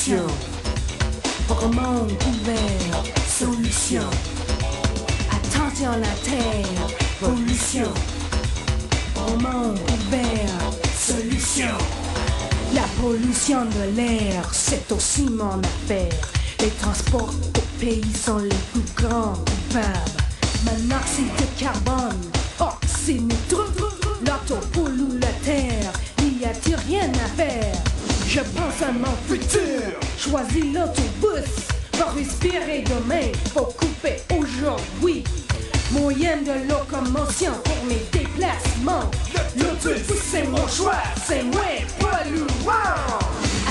Solution. Pour un monde ouvert. Solution. Attention la terre. Pollution. Pour un monde ouvert. Solution. La pollution de l'air, c'est aussi mon affaire. Les transports au pays sont les plus grands coupables. Monoxyde de carbone, oxyde nitrique, l'auto pollue la terre. N'y a-t-il rien à faire? Je pense à mon futur. Choisis l'autobus pour respirer demain. Faut couper aujourd'hui. Moyen de locomotion pour mes déplacements. L'autobus c'est mon choix, c'est moins polluant.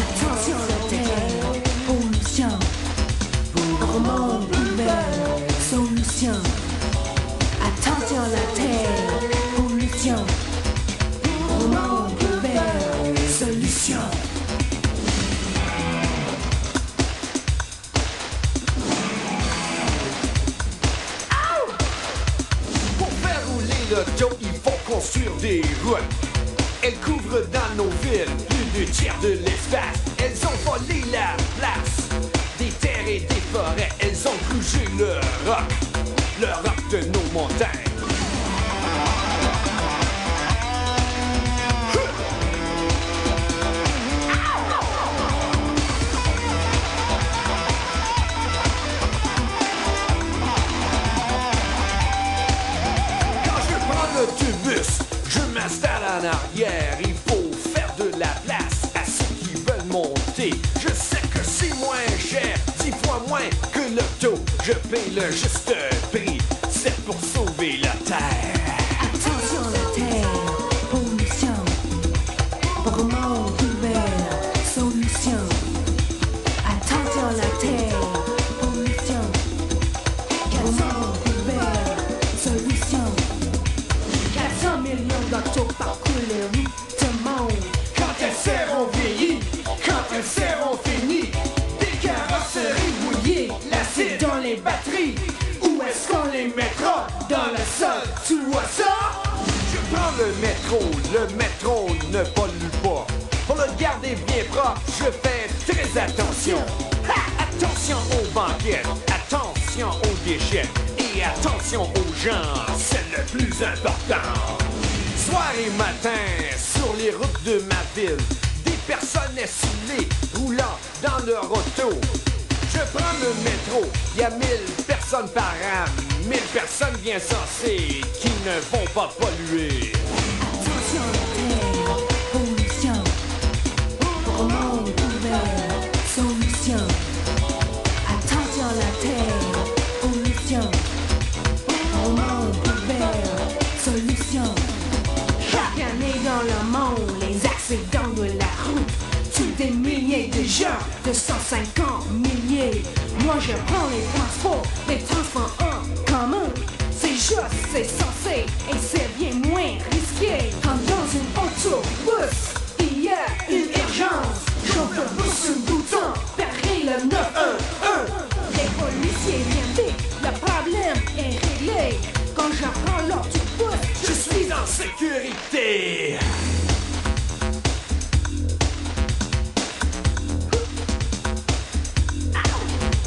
Attention la terre, pollution. Pour un monde ouvert, solution. Attention la terre, pollution. Pour un monde ouvert, solution. L'auto, il faut construire des routes. Elles couvrent dans nos villes plus du tiers de l'espace. Elles ont volé la place des terres et des forêts. Elles ont bougé le roc de nos montagnes. L'autobus, je m'installe en arrière. Il faut faire de la place à ceux qui veulent monter. Je sais que c'est moins cher, 10 fois moins que l'auto. Je paye le juste prix, c'est pour sauver la terre. Attention la terre, pollution. Pour un monde ouvert, solution. Attention la terre, pollution. Pour un monde ouvert, solution. 400 millions d'autos parcourent les routes du monde. Quand elles seront vieillies, quand elles seront finies, des carrosseries mouillées, l'acide dans les batteries. Où est-ce qu'on les mettra? Dans le sol, tu vois ça? Je prends le métro ne pollue pas. Pour le garder bien propre, je fais très attention. Attention aux banquettes, attention aux déchets et attention aux gens, c'est le plus important. Soir et matin, sur les routes de ma ville, des personnes esselées roulant dans leur auto. Je prends le métro, il y a 1000 personnes par an, 1000 personnes bien sensées qui ne vont pas polluer. Attention la terre, pollution. Pour un monde ouvert, solution. Attention la terre, pollution. Pour un monde ouvert, solution. Chaque année dans le monde, les accidents de la route tuent des milliers de gens, 250 milliers. Moi je prends les transports en commun. C'est juste, c'est censé et c'est bien moins risqué. Quand dans une autobus, il y a une urgence. J'ouvre le bus un bouton, pareil le 911. Les policiers viennent vite, le problème est réglé. Quand je prends l'autobus, Je suis en sécurité.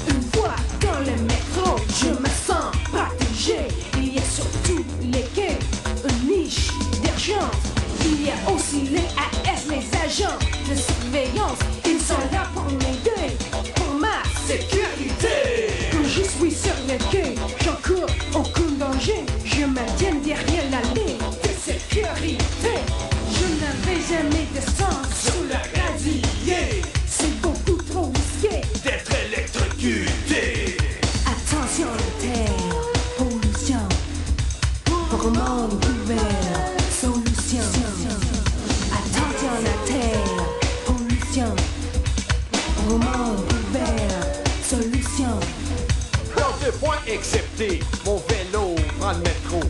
une fois dans le métro, je me sens protégé. Il y a sur tous les quais une niche d'urgence. Il y a aussi les AS, les agents de surveillance. Ils sont là pour m'aider, pour ma Sécurité. Quand je suis sur le quai, j'encours aucun danger. Je me tiens derrière la ligne de sécurité. Je n'avais jamais de sens sous le radier. C'est beaucoup trop risqué. D'être électrocuté. Attention la terre, pollution. Pour un monde ouvert, solution. Attention la terre, pollution. Pour un monde ouvert, solution. Dans 2 points exceptés, mon vélo prend le métro.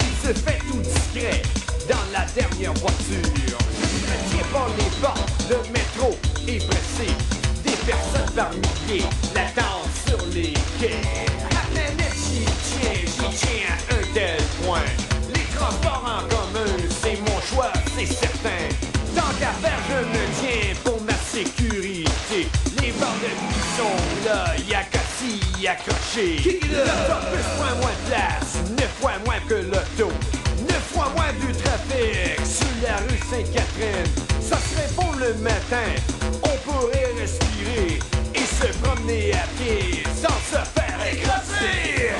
Il se fait tout discret dans la dernière voiture. Je me tiens par les portes, le métro est pressé. Des personnes par milliers l'attendent sur les quais. La planète j'y tiens à un tel point. Les transports en commun, c'est mon choix, c'est certain. Tant qu'à faire, je me tiens pour ma sécurité. Les là, y'a qu'à s'y accrocher. L'autobus prend moins de place, 9 fois moins que l'auto, 9 fois moins de trafic sur la rue Sainte-Catherine. Ça serait bon le matin, on pourrait respirer et se promener à pied sans se faire écraser.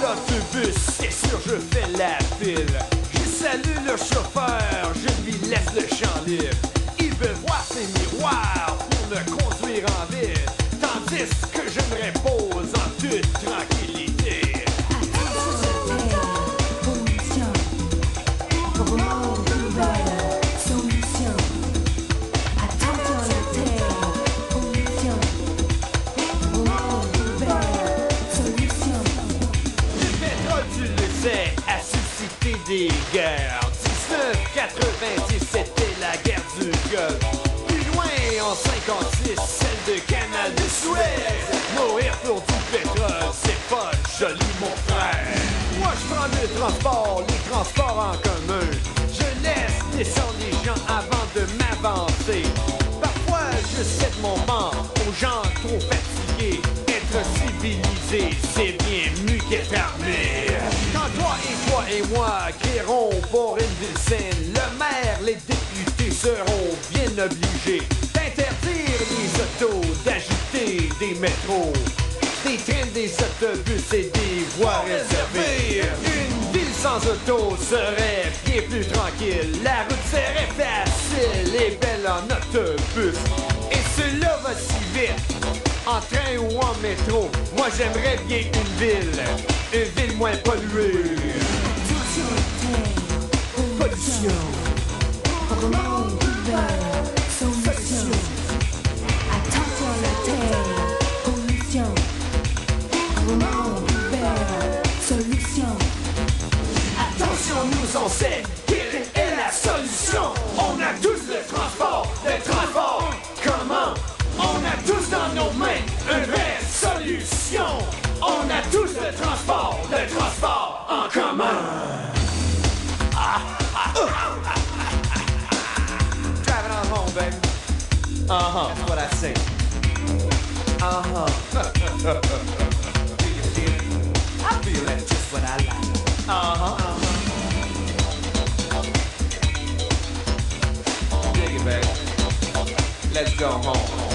L'autobus, c'est sûr je fais la file. Je salue le chauffeur, je lui laisse le champ libre. Il veut voir ses miroirs pour me conduire en ville, tandis que je me repose en toute tranquillité. Pollution, pour un monde ouvert, solution. Attention la terre, pollution, pour un monde ouvert, solution. Tu le sais, a suscité des guerres. 1990, c'était la guerre du Golfe. Plus loin, en 56, celle de Canal de Suez. Mourir pour du pétrole, c'est pas joli, mon frère. Moi, je prends le transport, les transports en commun. Je laisse descendre les gens avant de m'avancer. Parfois, je cède mon banc aux gens trop fatigués. Être civilisé, c'est bien mieux qu'être armé. Quand toi et moi créerons pour une ville saine, le maire, les députés seront bien obligés d'interdire les autos, d'agiter des métros, des trains, des autobus et des voies réservées. Une ville sans auto serait bien plus tranquille. La route serait facile et belle en autobus. Et cela va si vite, en train ou en métro. Moi j'aimerais bien une ville moins polluée. Pollution, pour un monde ouvert, solution. Attention la terre, pollution, pour un monde ouvert, solution. Attention, nous on sait quelle est la solution. On a tous le transport comment? On a tous dans nos mains une vraie solution. On a tous le transport en commun. Driving on home, baby. That's what I say. Do you feel it? I feel that's just what I like. Dig it, baby. Let's go home.